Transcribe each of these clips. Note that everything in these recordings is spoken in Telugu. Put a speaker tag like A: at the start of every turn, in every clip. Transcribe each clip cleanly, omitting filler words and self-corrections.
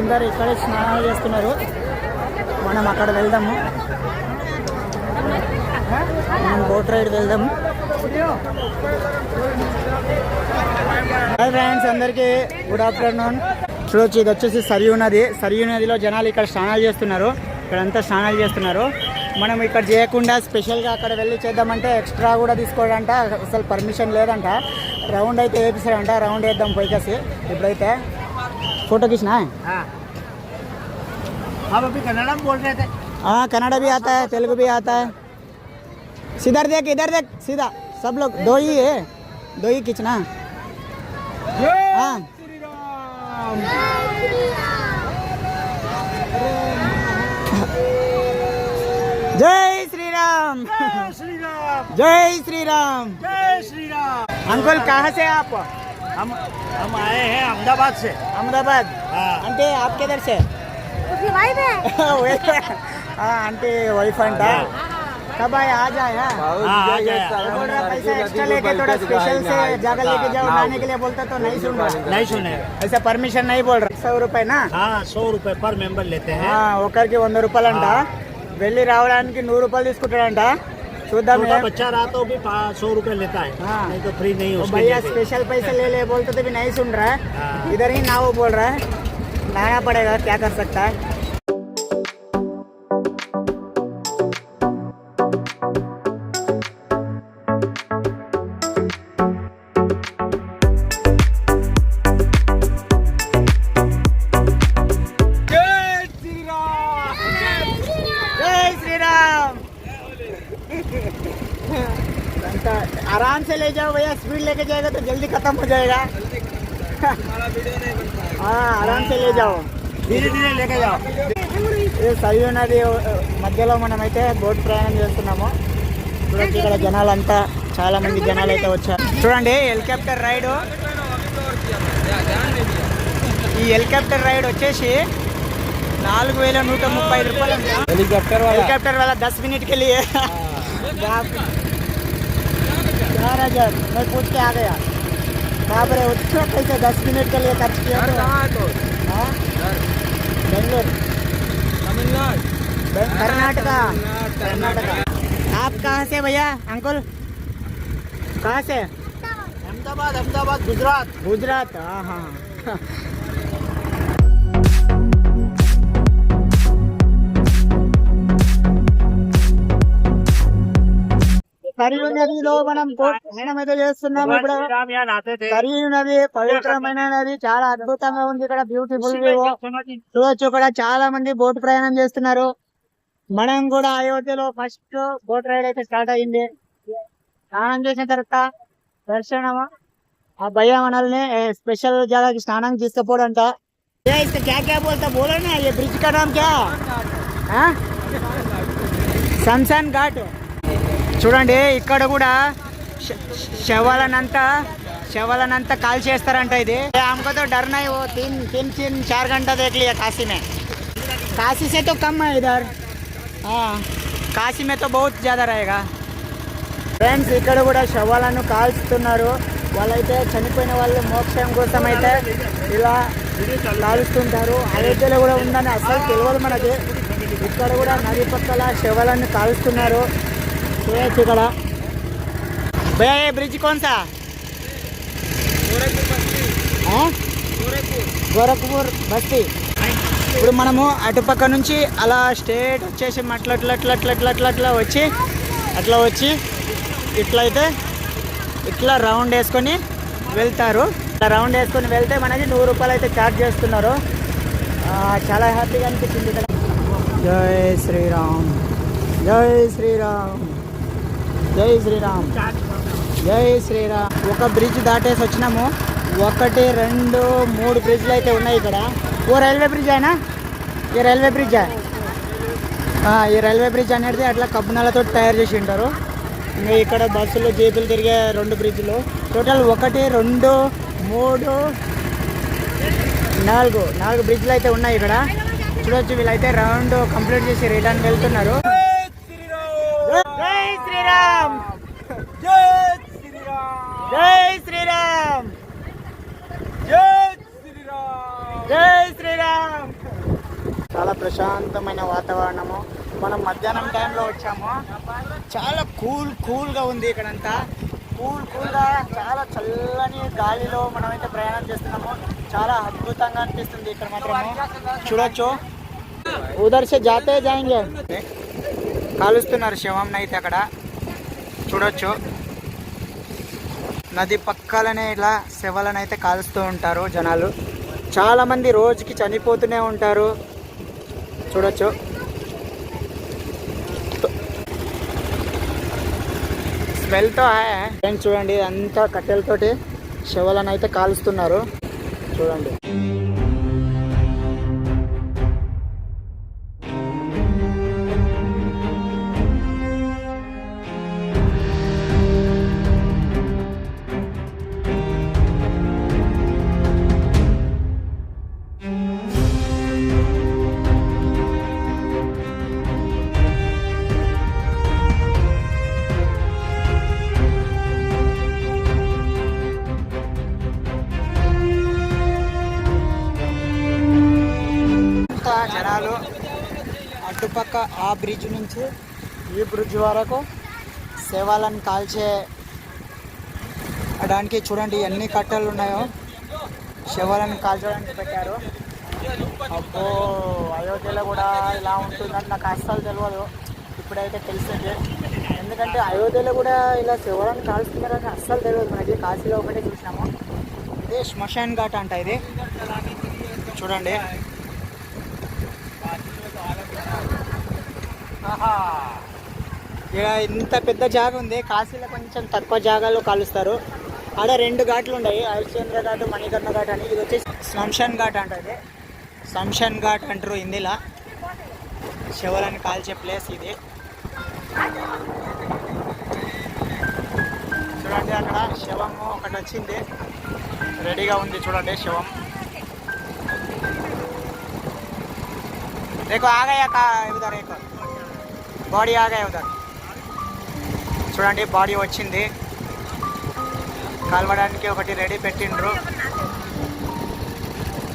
A: అందరు ఇక్కడే స్నానాలు చేస్తున్నారు. మనం అక్కడ వెళ్దాము, మనం బోట్ రైడ్ వెళ్దాము. హాయ్ ఫ్రెండ్స్, అందరికీ గుడ్ ఆఫ్టర్నూన్. చూడొచ్చు, ఇది వచ్చేసి సరియు నది. సరియు నదిలో జనాలు ఇక్కడ స్నానాలు చేస్తున్నారు. ఇక్కడంతా స్నానాలు చేస్తున్నారు. మనం ఇక్కడ చేయకుండా స్పెషల్గా అక్కడ వెళ్ళి చేద్దామంటే ఎక్స్ట్రా కూడా తీసుకోవాలంట, అసలు పర్మిషన్ లేదంట. రౌండ్ అయితే వేపిస్తాడంట, రౌండ్ వేద్దాం పైకేసి. ఇప్పుడైతే फोटो खींचना है।
B: आप अभी कन्नड़ में बोल रहे थे?
A: हाँ, कन्नड़ भी आता है, तेलुगु भी आता है। इधर देख सीधा, सब लोग दो ही है, दो ही खींचना। हाँ, जय श्री राम, जय श्री राम,
B: जय श्री राम।
A: अंकल कहाँ से आप?
B: हम आए हैं अहमदाबाद से।
A: अहमदाबाद?
B: हाँ।
A: आंटी आप किधर से? आंटी वाइफ अंटा कब आए? आज आया? बोल रहा पैसा एक्स्ट्रा लेके थोड़ा स्पेशल से जगह लेके जाओ लाने के लिए बोलता तो नहीं सुन रहा।
B: नहीं सुने,
A: ऐसा परमिशन नहीं बोल रहा। 100 रुपए ना?
B: हाँ, 100 रुपए पर मेंबर लेते हैं।
A: ఒకరికి 100 రూపాయలు అంట. వెళ్ళి రావడానికి 100 రూపాయలు తీసుకుంటాడంట. చూద్దాం.
B: बच्चा रहा तो भी 100 रुपए लेता है।
A: हाँ।
B: नहीं तो फ्री नहीं उसके
A: भैया
B: लिए।
A: स्पेशल पैसे ले ले बोलते तो भी नहीं सुन रहा है। इधर ही ना वो बोल रहा है, लाना पड़ेगा, क्या कर सकता है। आराम से ले जाओ भैया, स्पीड लेके जाएगा तो जल्दी खत्म हो जाएगा। हाँ, आराम से ले जाओ,
B: धीरे धीरे लेके जाओ।
A: ఇది సరియు నది మధ్యలో మనమైతే బోట్ ప్రయాణం చేస్తున్నాము. చూడండి, ఇక్కడ జనాలంతా చాలా మంది జనాలు అయితే వచ్చారు. చూడండి, హెలికాప్టర్ రైడ్. ఈ హెలికాప్టర్ రైడ్ వచ్చేసి 4135 రూపాయలు. हेलीकॉप्टर वाला 10 मिनट के लिए 4000 मैं पूछ के आ गया। बाप रे, उतना पैसे 10 मिनट के लिए खर्च किया। बेंगलोर, तमिलनाडु, कर्नाटका। आप कहाँ से भैया अंकल? कहाँ से?
B: अहमदाबाद,
A: गुजरात। हाँ हाँ। సరియు నదిలో మనం ప్రయాణం అయితే చేస్తున్నాము. ఇప్పుడు సరియు నది పవిత్రమైన నది, చాలా అద్భుతంగా ఉంది. ఇక్కడ బ్యూటిఫుల్ చూడొచ్చు. ఇక్కడ చాలా మంది బోట్ ప్రయాణం చేస్తున్నారు. మనం కూడా అయోధ్యలో ఫస్ట్ బోట్ రైడ్ అయితే స్టార్ట్ అయ్యింది. స్నానం చేసిన తర్వాత దర్శనం. ఆ భయ్య మనల్ని స్పెషల్ జగహకి స్నానం తీసుకుపోడంట. क्या क्या बोलता बोलो ना, ये ब्रिज का नाम क्या? शमशान घाट. చూడండి, ఇక్కడ కూడా శవాలనంతా కాల్ చేస్తారంట. ఇది हमको तो डर नहीं, वो 3-4 घंटा देख लिया काशी में. काशी से तो कम है इधर. हाँ, काशी में तो बहुत ज़्यादा रहेगा. ఫ్రెండ్స్, ఇక్కడ కూడా శవాలను కాల్చుతున్నారు. వాళ్ళైతే చనిపోయిన వాళ్ళు మోక్షం కోసం అయితే ఇలా కాలుస్తుంటారు. అయోధ్యలో కూడా ఉందని అసలు తెలియదు మనకి. ఇక్కడ కూడా నది పక్కల శవాలను కాలుస్తున్నారు. చూడొచ్చు ఇక్కడ. భయ్యా, ये ब्रिज कौन सा? గోరఖ్పూర్ బస్తీ. ఇప్పుడు మనము అటుపక్క నుంచి అలా స్ట్రేట్ వచ్చేసి అట్లా వచ్చి ఇట్లయితే ఇట్లా రౌండ్ వేసుకొని వెళ్తారు. ఇట్లా రౌండ్ వేసుకొని వెళ్తే మనకి 100 రూపాయలు అయితే ఛార్జ్ చేస్తున్నారు. చాలా హ్యాపీగా అనిపించింది ఇక్కడ. జై శ్రీరామ్, జై శ్రీరామ్, జై శ్రీరామ్, జై శ్రీరామ్. ఒక బ్రిడ్జ్ దాటేసి వచ్చినాము. 1, 2, 3 బ్రిడ్జ్లు అయితే ఉన్నాయి ఇక్కడ. ఓ రైల్వే బ్రిడ్జ్ అయినా, ఈ రైల్వే బ్రిడ్జ్ ఈ రైల్వే బ్రిడ్జ్ అనేది అట్లా కబ్బునాలతో తయారు చేసి ఉంటారు. ఇంకా ఇక్కడ బస్సులు జీపులు తిరిగే 2 బ్రిడ్జ్లు. టోటల్ 1, 2, 3, 4 బ్రిడ్జ్లు అయితే ఉన్నాయి ఇక్కడ. చూడొచ్చు, వీళ్ళైతే రౌండ్ కంప్లీట్ చేసి రిటర్న్ వెళ్తున్నారు. జై శ్రీరామ్,
B: जय श्री राम,
A: జై శ్రీరామ్,
B: जय श्री राम,
A: జై శ్రీరామ్. ప్రశాంతమైన వాతావరణము. మనం మధ్యాహ్నం టైంలో వచ్చాము. చాలా కూల్గా ఉంది ఇక్కడంతా. కూల్గా చాలా చల్లని గాలిలో మనమైతే ప్రయాణం చేస్తున్నాము. చాలా అద్భుతంగా అనిపిస్తుంది ఇక్కడ మాత్రము. చూడొచ్చు, ఉదర్ సే జాతే జాయింగే. కాలుస్తున్నారు శవం అయితే అక్కడ చూడొచ్చు. నది పక్కలనే ఇలా శవాలను అయితే కాలుస్తూ ఉంటారు జనాలు. చాలా మంది రోజుకి చనిపోతూనే ఉంటారు చూడొచ్చు. స్మెల్తో చూడండి, అంతా కట్టెలతోటి శవాలను అయితే కాలుస్తున్నారు చూడండి. జనాలు అటుపక్క ఆ బ్రిడ్జ్ నుంచి ఈ బ్రిడ్జ్ వరకు శవాలను కాల్చే దానికి చూడండి ఎన్ని కట్టెలు ఉన్నాయో శవాలను కాల్చడానికి పెట్టారు. అబ్బో, అయోధ్యలో కూడా ఇలా ఉంటుందని నాకు అస్సలు తెలియదు. ఇప్పుడైతే తెలిసింది, ఎందుకంటే అయోధ్యలో కూడా ఇలా శవాలను కాల్స్తున్నారని అస్సలు తెలియదు మనకి. కాశీలో ఒకటే చూసినాము. ఇదే శ్మశాన్ ఘాట్ అంట ఇది చూడండి. ఇక ఇంత పెద్ద జాగా ఉంది. కాశీలో కొంచెం తక్కువ జాగాలో కాలుస్తారు. ఆడ 2 ఘాట్లు ఉన్నాయి, హరిశ్చంద్ర ఘాట్, మణికర్ణ ఘాట్ అని. ఇది వచ్చేసి శ్మశాన్ ఘాట్ అంట. ఇది శ్మశాన్ ఘాట్ అంటారు హిందీలో. శవాలను కాల్చే ప్లేస్ ఇది చూడండి. అక్కడ శవము ఒకటి వచ్చింది, రెడీగా ఉంది చూడండి శవం. देखो आ गया का उधर एक బాడీ आ गया उधर చూడండి. బాడీ వచ్చింది, కాల్వడానికి ఒకటి రెడీ పెట్టిండ్రు.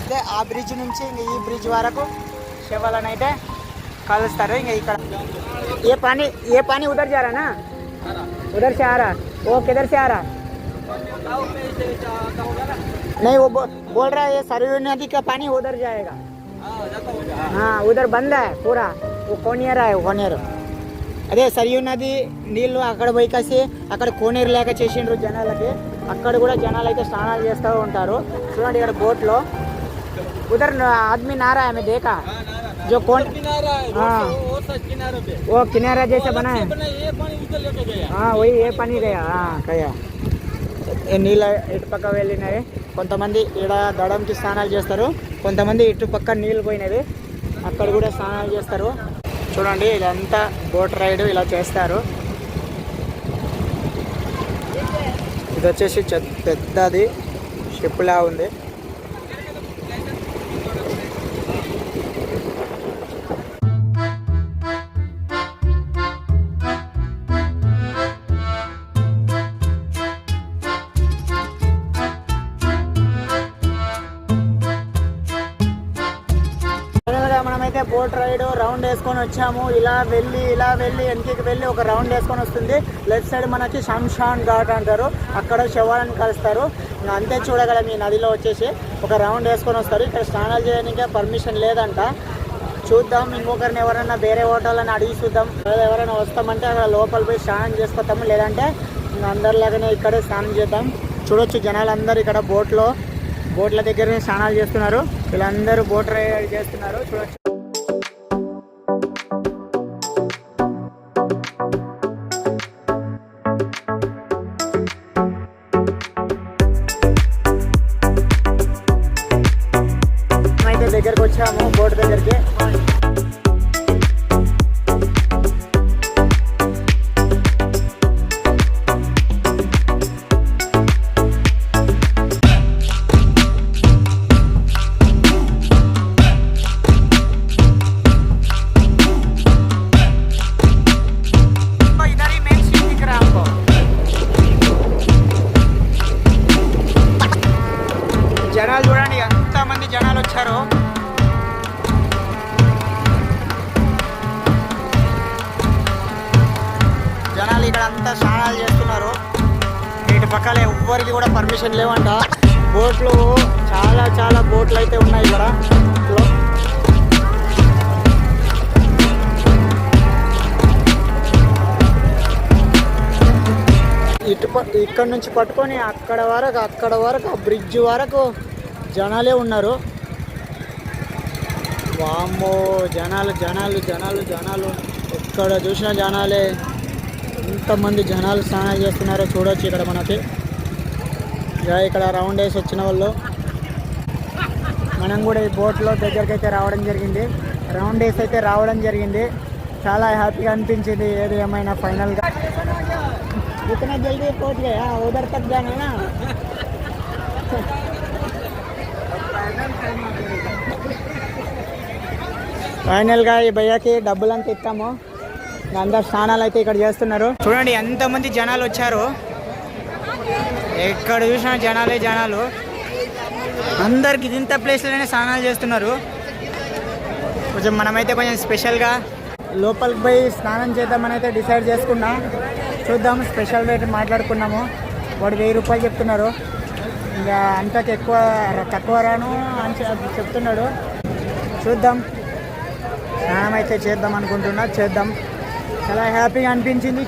A: అదే ఆ బ్రిడ్జ్ నుంచి ఇంక ఈ బ్రిడ్జ్ వరకు శవాలను అయితే కాలుస్తారు. ఇంక ఇక్కడ ये पानी उधर जा रहा ना, उधर से आ रहा, वो किधर से आ रहा? नहीं, वो बोल रहा है ये सरयू नदी का पानी उधर जाएगा. हाँ, उधर बंद है पूरा, वो कोनेर है, कोनेर. అదే సరియు నది నీళ్ళు అక్కడ పోయికేసి అక్కడ కోనేరు లేక చేసిండ్రు జనాలకి. అక్కడ కూడా జనాలు అయితే స్నానాలు చేస్తూ ఉంటారు చూడండి. ఇక్కడ బోట్లో उधर आदमी नहा रहा है, मैं देखा जो कौन वो किनारा जैसा बना है. हाँ वही ये पानी गया. हाँ गया. నీళ్ళ ఇటు పక్క వెళ్ళినవి. కొంతమంది ఇక్కడ దడంకి స్నానాలు చేస్తారు, కొంతమంది ఇటు పక్క నీళ్ళు పోయినవి అక్కడ కూడా స్నానాలు చేస్తారు చూడండి. ఇదంతా బోట్ రైడ్ ఇలా చేస్తారు. ఇది వచ్చేసి పెద్దది షిప్లా ఉంది. మనమైతే బోట్ రైడ్ రౌండ్ వేసుకొని వచ్చాము. ఇలా వెళ్ళి వెనక్కి వెళ్ళి ఒక రౌండ్ వేసుకొని వస్తుంది. లెఫ్ట్ సైడ్ మనకి శ్మశాన్ ఘాట్ అంటారు, అక్కడ శవాలను కలుస్తారు. అంతే చూడగలం. ఈ నదిలో వచ్చేసి ఒక రౌండ్ వేసుకొని వస్తారు. ఇక్కడ స్నానాలు చేయడానికి పర్మిషన్ లేదంట. చూద్దాం, ఇంకొకరిని ఎవరైనా వేరే హోటళ్ళని అడిగి చూద్దాం. ఎవరైనా వస్తామంటే అక్కడ లోపల పోయి స్నానం చేసుకొస్తాము, లేదంటే అందరిలాగానే ఇక్కడే స్నానం చేద్దాం. చూడొచ్చు జనాలు అందరూ ఇక్కడ బోట్ల దగ్గరనే స్నానాలు చేస్తున్నారు. వీళ్ళందరూ బోట్ రైడ్ చేస్తున్నారు చూడొచ్చు. అయితే దగ్గరకు వచ్చాము బోట్ దగ్గరికి. జనాలు చూడండి, ఎంతమంది జనాలు వచ్చారు. చుట్టుపక్కల ఎవ్వరికి కూడా పర్మిషన్ లేవంట. బోట్లు చాలా బోట్లు అయితే ఉన్నాయి ఇక్కడ. ఇక్కడ నుంచి పట్టుకొని అక్కడ వరకు ఆ బ్రిడ్జ్ వరకు జనాలే ఉన్నారు. వామ్మో జనాలు ఎక్కడ చూసినా జనాలే. ఎంతమంది జనాలు స్నానాలు చేస్తున్నారో చూడవచ్చు ఇక్కడ మనకి. ఇక్కడ రౌండ్ వేసి వచ్చిన వాళ్ళు మనం కూడా ఈ బోట్లో దగ్గరికి అయితే రావడం జరిగింది. రౌండ్ వేసి అయితే రావడం జరిగింది. చాలా హ్యాపీగా అనిపించింది. ఏది ఏమైనా ఫైనల్గా इतना जल्दी पहुंच गया उधर तक जाना ना. ఫైనల్గా ఈ భయ్యకి డబ్బులు అంతా ఇస్తాము. అందరు స్నానాలు అయితే ఇక్కడ చేస్తున్నారు. చూడండి ఎంతమంది జనాలు వచ్చారు. ఎక్కడ చూసినా జనాలు. అందరికి ఇంత ప్లేస్లోనే స్నానాలు చేస్తున్నారు. కొంచెం మనమైతే కొంచెం స్పెషల్గా లోపలికి పోయి స్నానం చేద్దామని అయితే డిసైడ్ చేసుకున్నా. చూద్దాం. స్పెషల్ రేట్ మాట్లాడుకున్నాము. వాడు 1000 రూపాయలు చెప్తున్నారు. ఇంకా అంతకు తక్కువ రాను అని చెప్తున్నాడు. చూద్దాం. స్నానం అయితే చేద్దాం అనుకుంటున్నా. చేద్దాం. చాలా హ్యాపీగా అనిపించింది.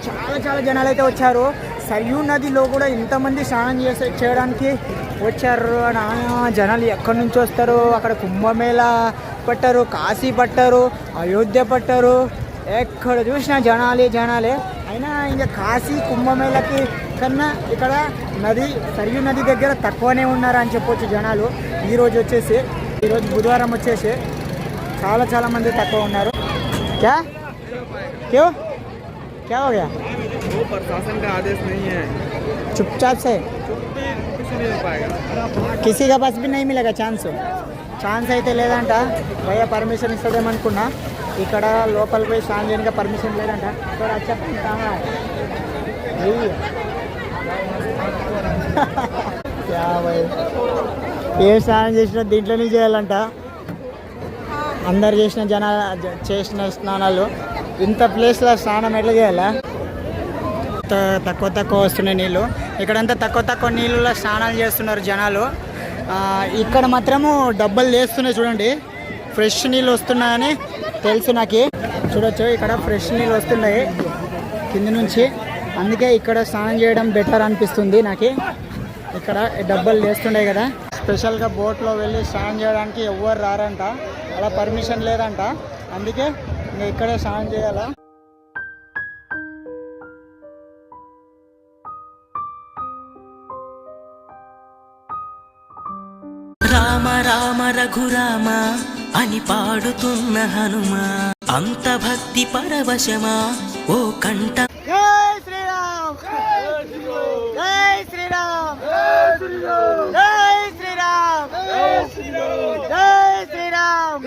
A: చాలా జనాలు అయితే వచ్చారు. సరియూ నదిలో కూడా ఇంతమంది స్నానం చేయడానికి వచ్చారు. జనాలు ఎక్కడి నుంచి వస్తారు. అక్కడ కుంభమేళా పట్టారు, కాశీ పట్టారు, అయోధ్య పట్టారు. ఎక్కడ చూసినా జనాలే. అయినా ఇంకా కాశీ కుంభమేళకి కన్నా ఇక్కడ సరియూ నది దగ్గర తక్కువనే ఉన్నారు అని చెప్పొచ్చు జనాలు. ఈరోజు బుధవారం వచ్చేసి చాలా మంది తక్కువ ఉన్నారు. क्यों क्या हो गया?
B: वो प्रशासन का आदेश नहीं है.
A: चुपचाप से
B: कुछ नहीं हो पाएगा.
A: किसी का पास भी नहीं मिलेगा ఛాన్స్ అయితే లేదంట. భయ్య పర్మిషన్ ఇస్తాడేమనుకున్నా. ఇక్కడ లోపల పోయి స్నానం చేయడానికి పర్మిషన్ లేదంట. ఇక్కడ ఏ స్నానం చేసినా దీంట్లోనే చేయాలంట. అందరు చేసిన స్నానాలు ఇంత ప్లేస్లో స్నానం ఎట్లా చేయాలా? తక్కువ వస్తున్నాయి నీళ్ళు. ఇక్కడంతా తక్కువ నీళ్ళలో స్నానాలు చేస్తున్నారు జనాలు. ఇక్కడ మాత్రము డబ్బులు వేస్తున్నాయి. చూడండి ఫ్రెష్ నీళ్ళు వస్తున్నాయని తెలుసు నాకు. చూడొచ్చు ఇక్కడ ఫ్రెష్ నీళ్ళు వస్తున్నాయి కింద నుంచి. అందుకే ఇక్కడ స్నానం చేయడం బెటర్ అనిపిస్తుంది నాకు. ఇక్కడ డబ్బులు వేస్తుండే కదా. స్పెషల్గా బోట్లో వెళ్ళి స్నానం చేయడానికి ఎవ్వరు రారంట. అలా పర్మిషన్ లేదంట. అందుకే ఇంకా ఇక్కడే స్నానం చేయాలా.
C: రామ రామ రఘురామ అని పాడుతున్న హనుమా, అంత భక్తి పరవశమా ఓ కంట.
A: జై శ్రీరామ్, జై శ్రీరామ్, జై శ్రీరామ్, జై శ్రీరామ్.